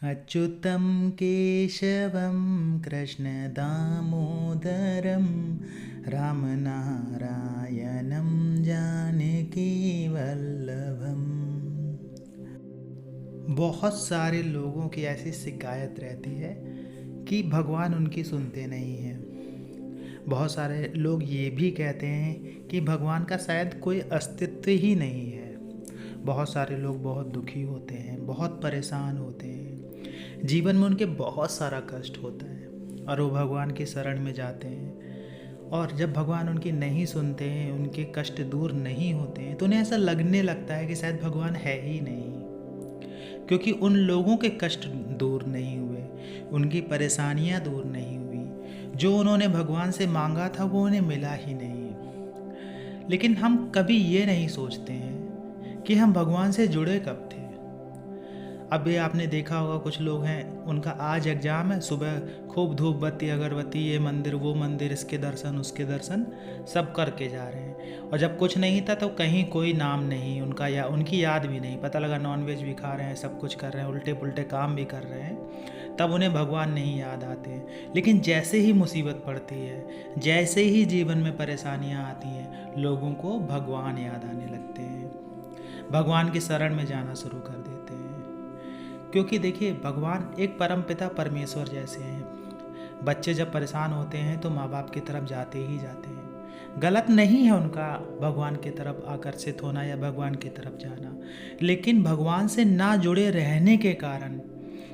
अच्युतं केशवं कृष्णदामोदरं रामनारायणं जानकीवल्लभम्। बहुत सारे लोगों की ऐसी शिकायत रहती है कि भगवान उनकी सुनते नहीं हैं। बहुत सारे लोग ये भी कहते हैं कि भगवान का शायद कोई अस्तित्व ही नहीं है। बहुत सारे लोग बहुत दुखी होते हैं, बहुत परेशान होते हैं, जीवन में उनके बहुत सारा कष्ट होता है और वो भगवान की शरण में जाते हैं। और जब भगवान उनकी नहीं सुनते हैं, उनके कष्ट दूर नहीं होते हैं, तो उन्हें ऐसा लगने लगता है कि शायद भगवान है ही नहीं, क्योंकि उन लोगों के कष्ट दूर नहीं हुए, उनकी परेशानियां दूर नहीं हुई। जो उन्होंने भगवान से मांगा था वो उन्हें मिला ही नहीं। लेकिन हम कभी ये नहीं सोचते हैं कि हम भगवान से जुड़े कब थे। अभी आपने देखा होगा कुछ लोग हैं, उनका आज एग्ज़ाम है, सुबह खूब धूप बत्ती अगरबत्ती, ये मंदिर वो मंदिर, इसके दर्शन उसके दर्शन सब करके जा रहे हैं। और जब कुछ नहीं था तो कहीं कोई नाम नहीं उनका, या उनकी याद भी नहीं, पता लगा नॉनवेज भी खा रहे हैं, सब कुछ कर रहे हैं, उल्टे पुल्टे काम भी कर रहे हैं, तब उन्हें भगवान नहीं याद आते हैं। लेकिन जैसे ही मुसीबत पड़ती है, जैसे ही जीवन में परेशानियाँ आती हैं, लोगों को भगवान याद आने लगते हैं, भगवान की शरण में जाना शुरू कर देते हैं। क्योंकि देखिए, भगवान एक परमपिता परमेश्वर जैसे हैं। बच्चे जब परेशान होते हैं तो माँ बाप की तरफ जाते ही जाते हैं। गलत नहीं है उनका भगवान की तरफ आकर्षित होना या भगवान की तरफ जाना, लेकिन भगवान से ना जुड़े रहने के कारण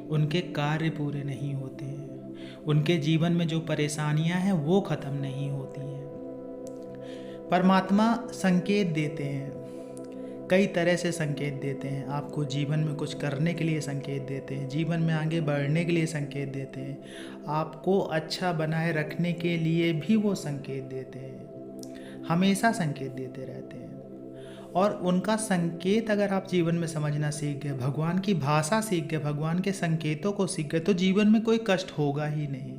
उनके कार्य पूरे नहीं होते हैं, उनके जीवन में जो परेशानियां हैं वो ख़त्म नहीं होती हैं। परमात्मा संकेत देते हैं, कई तरह से संकेत देते हैं। आपको जीवन में कुछ करने के लिए संकेत देते हैं, जीवन में आगे बढ़ने के लिए संकेत देते हैं, आपको अच्छा बनाए रखने के लिए भी वो संकेत देते हैं, हमेशा संकेत देते रहते हैं। और उनका संकेत अगर आप जीवन में समझना सीख गए, भगवान की भाषा सीख गए, भगवान के संकेतों को सीख गए, तो जीवन में कोई कष्ट होगा ही नहीं।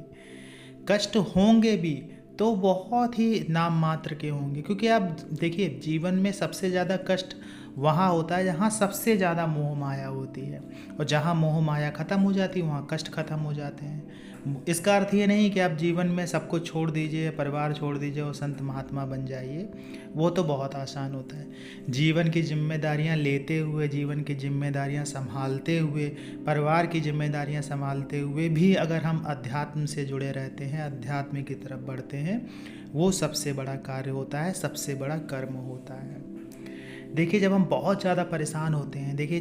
कष्ट होंगे भी तो बहुत ही नाम मात्र के होंगे, क्योंकि आप देखिए, जीवन में सबसे ज़्यादा कष्ट वहाँ होता है जहाँ सबसे ज़्यादा मोह माया होती है, और जहाँ मोह माया ख़त्म हो जाती है वहाँ कष्ट ख़त्म हो जाते हैं। इसका अर्थ ये नहीं कि आप जीवन में सब कुछ छोड़ दीजिए, परिवार छोड़ दीजिए और संत महात्मा बन जाइए, वो तो बहुत आसान होता है। जीवन की जिम्मेदारियाँ लेते हुए, जीवन की जिम्मेदारियाँ संभालते हुए, परिवार की जिम्मेदारियाँ संभालते हुए भी अगर हम अध्यात्म से जुड़े रहते हैं, अध्यात्म की तरफ बढ़ते हैं, वो सबसे बड़ा कार्य होता है, सबसे बड़ा कर्म होता है। देखिए, जब हम बहुत ज़्यादा परेशान होते हैं, देखिए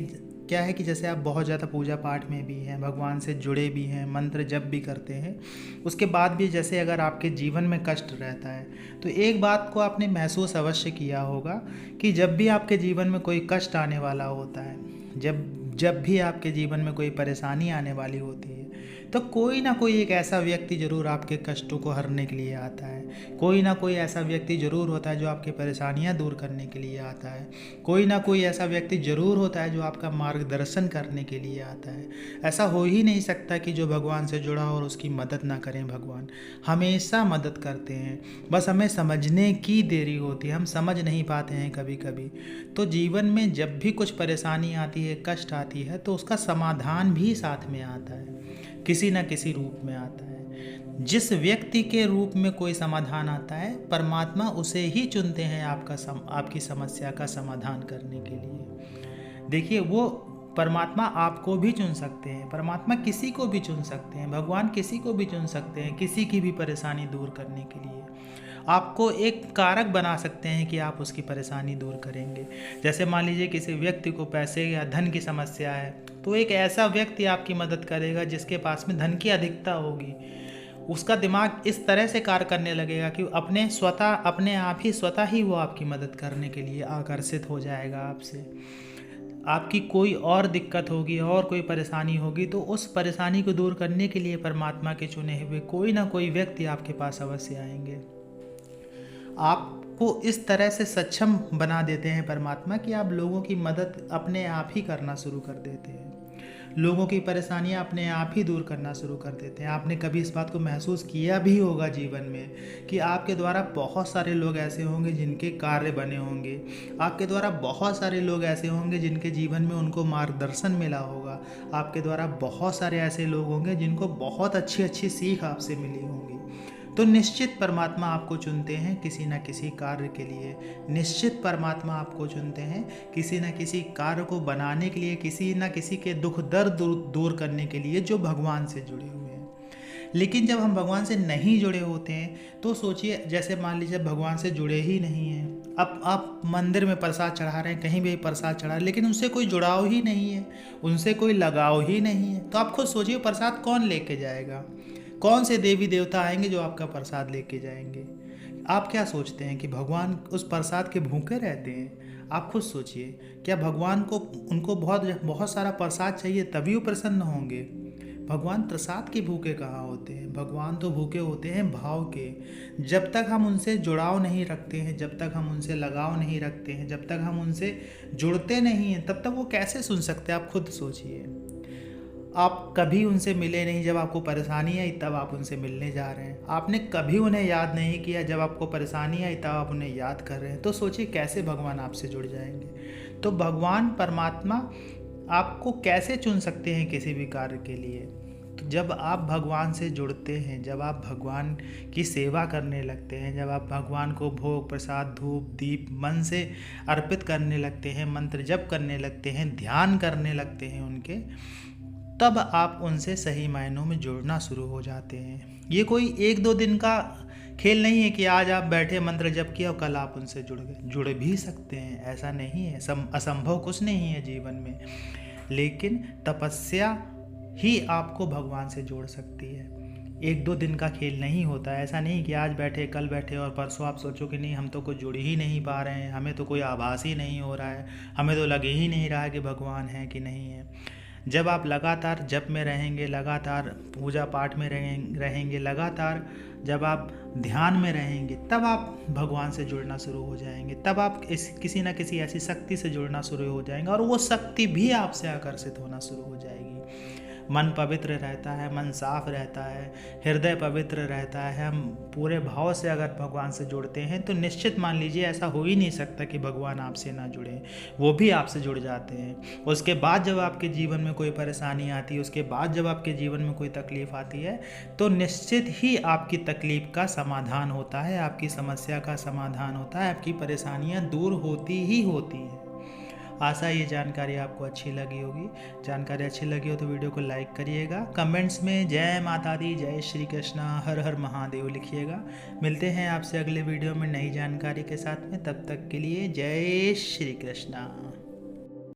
क्या है कि जैसे आप बहुत ज़्यादा पूजा पाठ में भी हैं, भगवान से जुड़े भी हैं, मंत्र जप भी करते हैं, उसके बाद भी जैसे अगर आपके जीवन में कष्ट रहता है, तो एक बात को आपने महसूस अवश्य किया होगा कि जब भी आपके जीवन में कोई कष्ट आने वाला होता है, जब जब भी आपके जीवन में कोई परेशानी आने वाली होती है, तो कोई ना कोई एक ऐसा व्यक्ति ज़रूर आपके कष्टों को हरने के लिए आता है। कोई ना कोई ऐसा व्यक्ति ज़रूर होता है जो आपकी परेशानियां दूर करने के लिए आता है। कोई ना कोई ऐसा व्यक्ति ज़रूर होता है जो आपका मार्गदर्शन करने के लिए आता है। ऐसा हो ही नहीं सकता कि जो भगवान से जुड़ा हो और उसकी मदद ना करें। भगवान हमेशा मदद करते हैं, बस हमें समझने की देरी होती है, हम समझ नहीं पाते हैं कभी कभी। तो जीवन में जब भी कुछ परेशानी आती है, कष्ट आती है, तो उसका समाधान भी साथ में आता है, किसी न किसी रूप में आता है। जिस व्यक्ति के रूप में कोई समाधान आता है, परमात्मा उसे ही चुनते हैं आपकी समस्या का समाधान करने के लिए। देखिए, वो परमात्मा आपको भी चुन सकते हैं, परमात्मा किसी को भी चुन सकते हैं, भगवान किसी को भी चुन सकते हैं, किसी की भी परेशानी दूर करने के लिए। आपको एक कारक बना सकते हैं कि आप उसकी परेशानी दूर करेंगे। जैसे मान लीजिए किसी व्यक्ति को पैसे या धन की समस्या है, तो एक ऐसा व्यक्ति आपकी मदद करेगा जिसके पास में धन की अधिकता होगी। उसका दिमाग इस तरह से कार्य करने लगेगा कि अपने आप ही स्वतः ही वो आपकी मदद करने के लिए आकर्षित हो जाएगा आपसे। आपकी कोई और दिक्कत होगी और कोई परेशानी होगी, तो उस परेशानी को दूर करने के लिए परमात्मा के चुने हुए कोई ना कोई व्यक्ति आपके पास अवश्य आएंगे। आपको इस तरह से सक्षम बना देते हैं परमात्मा कि आप लोगों की मदद अपने आप ही करना शुरू कर देते हैं। लोगों की परेशानियां अपने आप ही दूर करना शुरू कर देते हैं। आपने कभी इस बात को महसूस किया भी होगा जीवन में कि आपके द्वारा बहुत सारे लोग ऐसे होंगे जिनके कार्य बने होंगे, आपके द्वारा बहुत सारे लोग ऐसे होंगे जिनके जीवन में उनको मार्गदर्शन मिला होगा, आपके द्वारा बहुत सारे ऐसे लोग होंगे जिनको बहुत अच्छी अच्छी सीख आपसे मिली होंगी। तो निश्चित परमात्मा आपको चुनते हैं किसी न किसी कार्य के लिए, निश्चित परमात्मा आपको चुनते हैं किसी न किसी कार्य को बनाने के लिए, किसी न किसी के दुख दर्द दूर करने के लिए, जो भगवान से जुड़े हुए हैं। लेकिन जब हम भगवान से नहीं जुड़े होते हैं तो सोचिए, जैसे मान लीजिए भगवान से जुड़े ही नहीं हैं, अब आप मंदिर में प्रसाद चढ़ा रहे हैं, कहीं भी प्रसाद चढ़ा रहे हैं, लेकिन उनसे कोई जुड़ाव ही नहीं है, उनसे कोई लगाव ही नहीं है, तो आप खुद सोचिए प्रसाद कौन लेके जाएगा? कौन से देवी देवता आएंगे जो आपका प्रसाद लेके जाएंगे? आप क्या सोचते हैं कि भगवान उस प्रसाद के भूखे रहते हैं? आप खुद सोचिए, क्या भगवान को उनको बहुत बहुत सारा प्रसाद चाहिए तभी वो प्रसन्न होंगे? भगवान प्रसाद के भूखे कहाँ होते हैं? भगवान तो भूखे होते हैं भाव के। जब तक हम उनसे जुड़ाव नहीं रखते हैं, जब तक हम उनसे लगाव नहीं रखते हैं, जब तक हम उनसे जुड़ते नहीं हैं, तब तक वो कैसे सुन सकते हैं? आप खुद सोचिए। आप कभी उनसे मिले नहीं, जब आपको परेशानी आई तब आप उनसे मिलने जा रहे हैं। आपने कभी उन्हें याद नहीं किया, जब आपको परेशानी आई तब आप उन्हें याद कर रहे हैं। तो सोचिए कैसे भगवान आपसे जुड़ जाएंगे। तो भगवान परमात्मा आपको कैसे चुन सकते हैं किसी भी कार्य के लिए? तो जब आप भगवान से जुड़ते हैं, जब आप भगवान की सेवा करने लगते हैं, जब आप भगवान को भोग प्रसाद धूप दीप मन से अर्पित करने लगते हैं, मंत्र जप करने लगते हैं, ध्यान करने लगते हैं उनके, तब आप उनसे सही मायनों में जुड़ना शुरू हो जाते हैं। ये कोई एक दो दिन का खेल नहीं है कि आज आप बैठे मंत्र जप किया और कल आप उनसे जुड़ गए। जुड़ भी सकते हैं, ऐसा नहीं है, असंभव कुछ नहीं है जीवन में। लेकिन तपस्या ही आपको भगवान से जोड़ सकती है। एक दो दिन का खेल नहीं होता है। ऐसा नहीं कि आज बैठे कल बैठे और परसों आप सोचो कि नहीं हम तो कुछ जुड़ ही नहीं पा रहे हैं, हमें तो कोई आभास ही नहीं हो रहा है, हमें तो लगे ही नहीं रहा है कि भगवान है कि नहीं है। जब आप लगातार जप में रहेंगे, लगातार पूजा पाठ में रहेंगे, लगातार जब आप ध्यान में रहेंगे, तब आप भगवान से जुड़ना शुरू हो जाएंगे। तब आप किसी न किसी ऐसी शक्ति से जुड़ना शुरू हो जाएंगे और वो शक्ति भी आपसे आकर्षित होना शुरू हो जाएगी। मन पवित्र रहता है, मन साफ रहता है, हृदय पवित्र रहता है। हम पूरे भाव से अगर भगवान से जुड़ते हैं तो निश्चित मान लीजिए ऐसा हो ही नहीं सकता कि भगवान आपसे ना जुड़े, वो भी आपसे जुड़ जाते हैं। उसके बाद जब आपके जीवन में कोई परेशानी आती है, उसके बाद जब आपके जीवन में कोई तकलीफ आती है, तो निश्चित ही आपकी तकलीफ का समाधान होता है, आपकी समस्या का समाधान होता है, आपकी परेशानियाँ दूर होती ही होती हैं। आशा ये जानकारी आपको अच्छी लगी होगी। जानकारी अच्छी लगी हो तो वीडियो को लाइक करिएगा, कमेंट्स में जय माता दी, जय श्री कृष्णा, हर हर महादेव लिखिएगा। मिलते हैं आपसे अगले वीडियो में नई जानकारी के साथ में, तब तक के लिए जय श्री कृष्णा।